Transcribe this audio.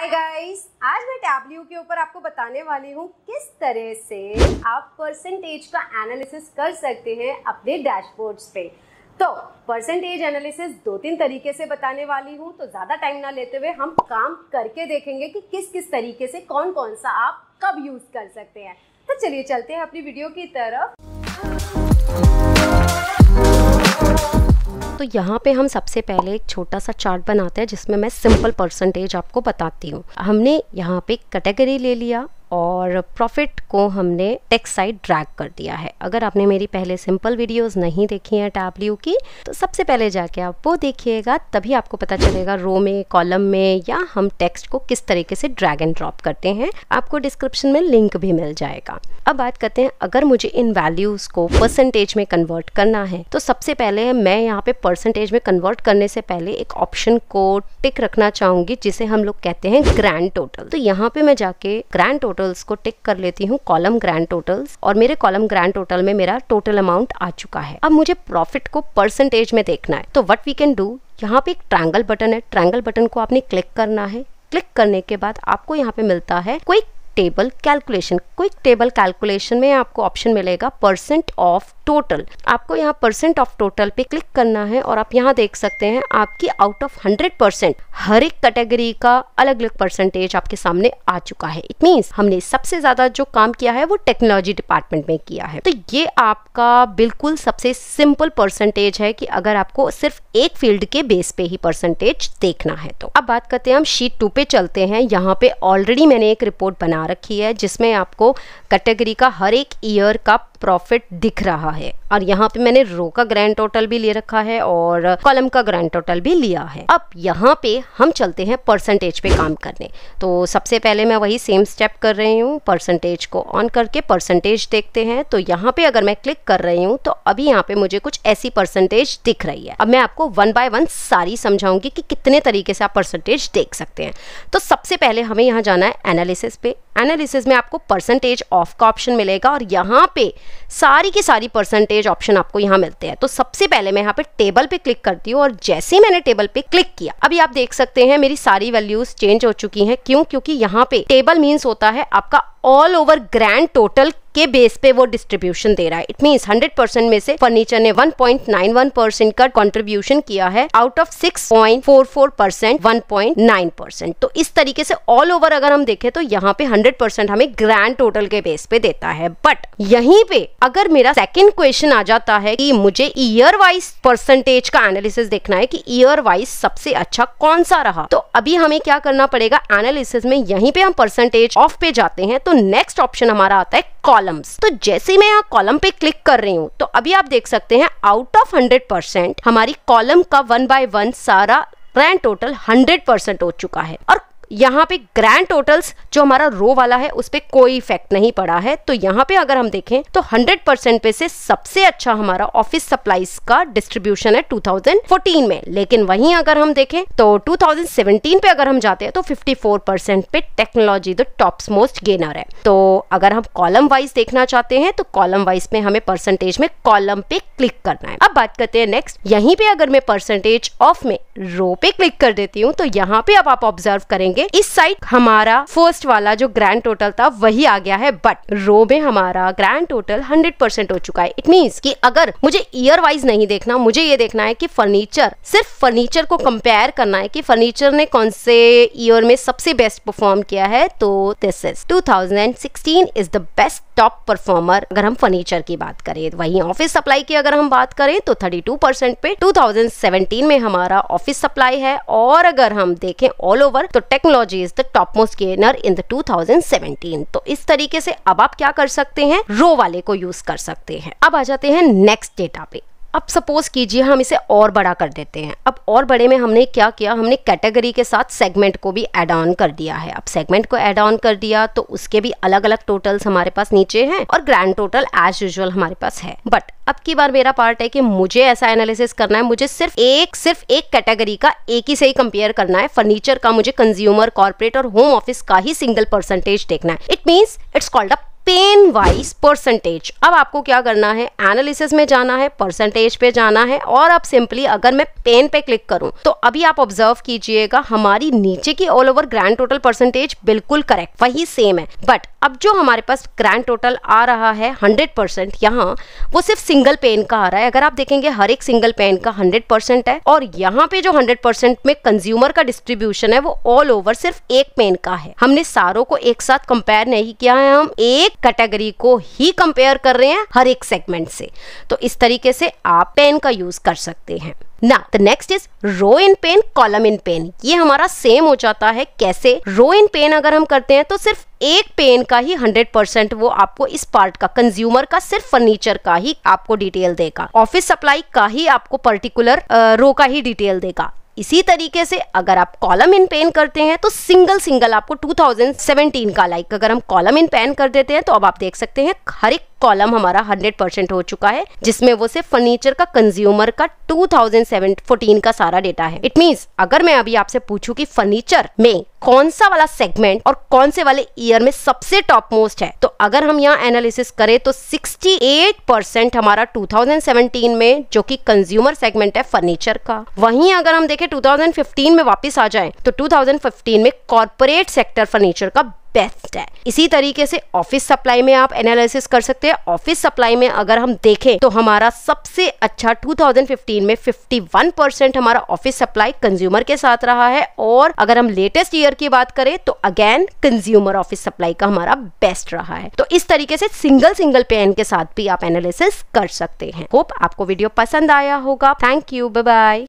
Hi guys, आज मैं tableau के ऊपर आपको बताने वाली हूँ किस तरह से आप परसेंटेज का एनालिसिस कर सकते हैं अपने डैशबोर्ड्स पे। तो परसेंटेज एनालिसिस 2-3 तरीके से बताने वाली हूँ, तो ज़्यादा टाइम ना लेते हुए हम काम करके देखेंगे कि किस किस तरीके से कौन कौन सा आप कब यूज़ कर सकते हैं। तो चलिए चलते हैं अपनी वीडियो की तरफ। तो यहाँ पे हम सबसे पहले एक छोटा सा चार्ट बनाते हैं जिसमें मैं सिंपल परसेंटेज आपको बताती हूँ। हमने यहाँ पे कैटेगरी ले लिया और प्रॉफिट को हमने टेक्स्ट साइड ड्रैग कर दिया है। अगर आपने मेरी पहले सिंपल वीडियोस नहीं देखी हैं टैबल्यू की, तो सबसे पहले जाके आप वो देखिएगा, तभी आपको पता चलेगा रो में, कॉलम में या हम टेक्स्ट को किस तरीके से ड्रैग एंड ड्रॉप करते हैं। आपको डिस्क्रिप्शन में लिंक भी मिल जाएगा। अब बात करते हैं, अगर मुझे इन वैल्यूज को परसेंटेज में कन्वर्ट करना है तो सबसे पहले मैं यहाँ पे परसेंटेज में कन्वर्ट करने से पहले एक ऑप्शन को टिक रखना चाहूंगी जिसे हम लोग कहते हैं ग्रैंड टोटल। तो यहाँ पे मैं जाके ग्रैंड टोटल्स को टिक कर लेती हूँ, कॉलम ग्रैंड टोटल्स, और मेरे कॉलम ग्रैंड टोटल में मेरा टोटल अमाउंट आ चुका है। अब मुझे प्रॉफिट को परसेंटेज में देखना है, तो व्हाट वी कैन डू, यहाँ पे एक ट्रायंगल बटन है, ट्रायंगल बटन को आपने क्लिक करना है। क्लिक करने के बाद आपको यहाँ पे मिलता है quick table calculation. Quick table calculation में आपको ऑप्शन मिलेगा परसेंट ऑफ टोटल। आपको यहाँ परसेंट ऑफ टोटल पे क्लिक करना है और आप यहाँ देख सकते हैं आपकी आउट ऑफ 100% हर एक कैटेगरी का अलग अलग परसेंटेज आपके सामने आ चुका है। इट मीन्स हमने सबसे ज्यादा जो काम किया है वो टेक्नोलॉजी डिपार्टमेंट में किया है। तो ये आपका बिल्कुल सबसे सिंपल परसेंटेज है कि अगर आपको सिर्फ एक फील्ड के बेस पे ही परसेंटेज देखना है। तो अब बात करते हैं, हम शीट 2 पे चलते हैं। यहाँ पे ऑलरेडी मैंने एक रिपोर्ट बना रखी है जिसमें आपको कैटेगरी का हर एक ईयर का प्रॉफिट दिख रहा है, और यहाँ पे मैंने रो का ग्रैंड टोटल भी ले रखा है और कॉलम का ग्रैंड टोटल भी लिया है। अब यहाँ पे हम चलते हैं परसेंटेज पे काम करने। तो सबसे पहले मैं वही सेम स्टेप कर रही हूँ, परसेंटेज को ऑन करके परसेंटेज देखते हैं। तो यहाँ पे अगर मैं क्लिक कर रही हूँ तो अभी यहाँ पे मुझे कुछ ऐसी परसेंटेज दिख रही है। अब मैं आपको 1 बाय 1 सारी समझाऊंगी कि कितने तरीके से आप परसेंटेज देख सकते हैं। तो सबसे पहले हमें यहाँ जाना है एनालिसिस पे। एनालिसिस में आपको परसेंटेज ऑफ का ऑप्शन मिलेगा और यहाँ पे सारी की सारी परसेंटेज ऑप्शन आपको यहाँ मिलते हैं। तो सबसे पहले मैं यहाँ पे टेबल पे क्लिक करती हूँ और जैसे ही मैंने टेबल पे क्लिक किया, अभी आप देख सकते हैं मेरी सारी वैल्यूज चेंज हो चुकी हैं। क्यों? क्योंकि यहाँ पे टेबल मीन्स होता है आपका ऑल ओवर ग्रैंड टोटल के बेस पे वो डिस्ट्रीब्यूशन दे रहा है। इट मीन्स 100% में से फर्नीचर ने 1.91% का कंट्रीब्यूशन किया है, आउट ऑफ 6.44% 1.9%। तो इस तरीके से ऑल ओवर अगर हम देखें तो यहाँ पे 100% हमें ग्रैंड टोटल के बेस पे देता है। बट यहीं पे अगर मेरा सेकंड क्वेश्चन आ जाता है कि मुझे ईयर वाइज परसेंटेज का एनालिसिस देखना है कि ईयर वाइज सबसे अच्छा कौन सा रहा, तो अभी हमें क्या करना पड़ेगा, एनालिसिस में यहीं पे हम परसेंटेज ऑफ पे जाते हैं। तो नेक्स्ट ऑप्शन हमारा आता है कॉलम्स। तो जैसे ही मैं यहाँ कॉलम पे क्लिक कर रही हूँ तो अभी आप देख सकते हैं आउट ऑफ 100% हमारी कॉलम का 1 बाय 1 सारा ग्रैंड टोटल 100% हो चुका है। और यहाँ पे ग्रैंड टोटल्स जो हमारा रो वाला है उस पे कोई इफेक्ट नहीं पड़ा है। तो यहाँ पे अगर हम देखें तो 100% पे से सबसे अच्छा हमारा ऑफिस सप्लाईज का डिस्ट्रीब्यूशन है 2014 में, लेकिन वहीं अगर हम देखें तो 2017 पे अगर हम जाते हैं तो 54% पे technology the top most gainer है। तो अगर हम कॉलम वाइज देखना चाहते हैं तो कॉलम वाइज में हमें परसेंटेज में कॉलम पे क्लिक करना है। अब बात करते हैं नेक्स्ट, यहीं पे अगर मैं परसेंटेज ऑफ में रो पे क्लिक कर देती हूँ तो यहाँ पे अब आप ऑब्जर्व करेंगे इस साइड हमारा फर्स्ट वाला जो ग्रैंड टोटल था वही आ गया है, बट रो में हमारा ग्रैंड टोटल 100% हो चुका है। इट मींस कि अगर मुझे ईयर वाइज नहीं देखना, मुझे ये देखना है कि फर्नीचर, सिर्फ फर्नीचर को कंपेयर करना है कि फर्नीचर ने कौन से ईयर में सबसे बेस्ट परफॉर्म किया है, तो this is 2016 is the best top performer अगर हम फर्नीचर की बात करें। वहीं ऑफिस सप्लाई की अगर हम बात करें तो 32% पे 2017 में हमारा ऑफिस सप्लाई है। और अगर हम देखें ऑल ओवर तो technology is the top most gainer in the 2017। तो इस तरीके से अब आप क्या कर सकते हैं, रो वाले को यूज कर सकते हैं। अब आ जाते हैं नेक्स्ट डेटा पे। अब सपोज कीजिए हम इसे और बड़ा कर देते हैं। अब और बड़े में हमने क्या किया, हमने कैटेगरी के साथ सेगमेंट को भी ऐड ऑन कर दिया है। अब सेगमेंट को ऐड ऑन कर दिया तो उसके भी अलग अलग टोटल्स हमारे पास नीचे हैं और ग्रैंड टोटल एज यूजुअल हमारे पास है। बट अब की बार मेरा पार्ट है कि मुझे ऐसा एनालिसिस करना है, मुझे सिर्फ एक कैटेगरी का एक ही से ही कंपेयर करना है। फर्नीचर का मुझे कंज्यूमर, कॉर्पोरेट और होम ऑफिस का ही सिंगल परसेंटेज देखना है। It means it's called a pane wise percentage. अब आपको क्या करना है, एनालिसिस में जाना है, परसेंटेज पे जाना है, और अब सिंपली अगर मैं पेन पे क्लिक करूं तो अभी आप ऑब्जर्व कीजिएगा हमारी नीचे की all over grand total percentage बिल्कुल करेक्ट वही सेम है, बट अब जो हमारे पास ग्रैंड टोटल आ रहा है 100% यहाँ, वो सिर्फ सिंगल पेन का आ रहा है। अगर आप देखेंगे हर एक सिंगल पेन का 100% है, और यहाँ पे जो 100% में कंज्यूमर का डिस्ट्रीब्यूशन है वो ऑल ओवर सिर्फ एक पेन का है। हमने सारों को एक साथ कंपेयर नहीं किया है, हम एक कैटेगरी को ही कंपेयर कर रहे हैं हर एक सेगमेंट से। तो इस तरीके से आप पेन का यूज कर सकते हैं। ना the next is row in pane, column in pane. ये हमारा सेम हो जाता है। कैसे? रो इन पेन अगर हम करते हैं तो सिर्फ एक पेन का ही 100% वो आपको इस पार्ट का, कंज्यूमर का, सिर्फ फर्नीचर का ही आपको डिटेल देगा। ऑफिस सप्लाई का ही आपको पर्टिकुलर रो का ही डिटेल देगा। इसी तरीके से अगर आप कॉलम इन पेन करते हैं तो सिंगल आपको 2017 का, लाइक अगर हम कॉलम इन पेन कर देते हैं तो अब आप देख सकते हैं हर एक कॉलम हमारा 100% हो चुका है, जिसमें वो सिर्फ फर्नीचर का, कंज्यूमर का 2014 का सारा डेटा है। इट मींस अगर मैं अभी आपसे पूछूं कि फर्नीचर में कौन सा वाला सेगमेंट और कौन से वाले ईयर में सबसे टॉप मोस्ट है, तो अगर हम यहाँ एनालिसिस करें तो 68% हमारा 2017 में जो कि कंज्यूमर सेगमेंट है फर्नीचर का। वहीं अगर हम देखें 2015 में वापस आ जाए तो 2015 में कॉर्पोरेट सेक्टर फर्नीचर का बेस्ट है। इसी तरीके से ऑफिस सप्लाई में आप एनालिसिस कर सकते हैं। ऑफिस सप्लाई में अगर हम देखें तो हमारा सबसे अच्छा 2015 में 51% हमारा ऑफिस सप्लाई कंज्यूमर के साथ रहा है, और अगर हम लेटेस्ट ईयर की बात करें तो अगेन कंज्यूमर ऑफिस सप्लाई का हमारा बेस्ट रहा है। तो इस तरीके से सिंगल पेन के साथ भी आप एनालिसिस कर सकते हैं। होप आपको वीडियो पसंद आया होगा। Thank you, bye bye.